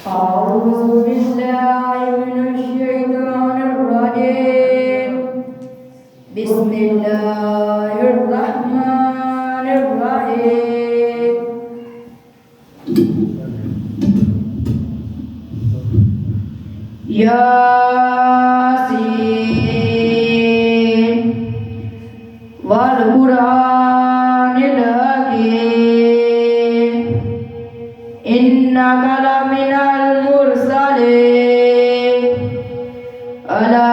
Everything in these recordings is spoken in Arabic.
أعوذ بالله من الشيطان الرجيم بسم الله الرحمن الرحيم ياسين والقرآن الحكيم إنك لمن المرسلين على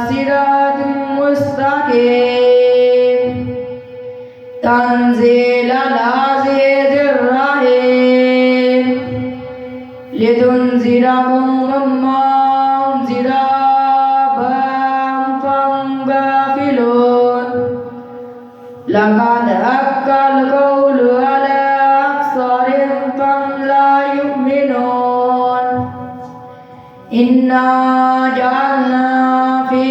صراط مستقيم تنزيل العزيز الرحيم لتنذر قوما أنذر آباءهم غافلون لقد حق القول على أكثرهم فهم لا يؤمنون إنا جعلنا في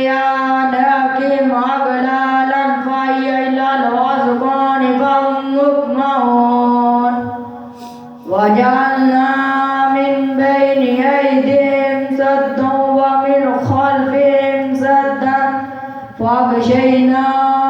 أعناقهم أغلالا فهي إلى الأذقان فهم مقمحون وجعلنا من بين أيديهم سدا ومن خلفهم سدا فأغشيناهم